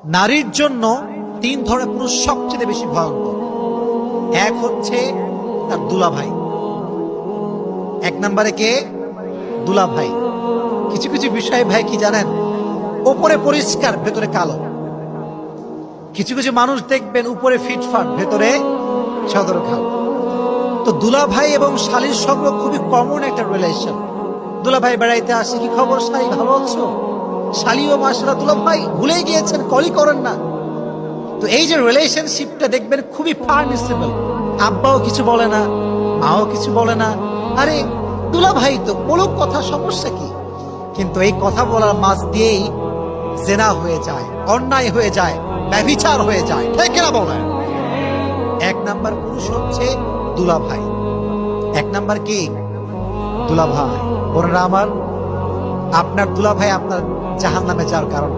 নারীর জন্য তিন ধরনের পুরুষ সবচেয়ে বেশি ভয়ঙ্কর। এক হচ্ছে তার দুলাভাই। এক নম্বরে কে? দুলাভাই। কিছু কিছু বিষয় ভাই কি জানেন, উপরে পরিষ্কার ভেতরে কালো। কিছু কিছু মানুষ দেখবেন উপরে ফিটফাট ভেতরে সদর খাল। তো দুলাভাই এবং শালীর সঙ্গে খুবই কমন একটা রিলেশন। দুলাভাই বেড়াইতে আসে, কি খবর শালী, ভালো আছো? শালীও মাশাআল্লাহ, দুলাভাই ভুলেই গিয়েছেন, কলই করেন না। তো এই যে রিলেশনশিপটা দেখবেন খুবই পারমিসিবল। আব্বাও কিছু বলে না, মাও কিছু বলে না, আরে দুলাভাই তো বলুক, কথা, সমস্যা কি? কিন্তু এই কথা বলার মাঝ দিয়েই জেনা হয়ে যায়, অন্যায় হয়ে যায়, ব্যভিচার হয়ে যায়। ঠিক না বলেন? এক নাম্বার পুরুষ হচ্ছে দুলাভাই। এক নাম্বার কি? দুলাভাই। বোনেরা আমার, আপনার দুলাভাই আপনার জাহান্নামে যাওয়ার কারণ।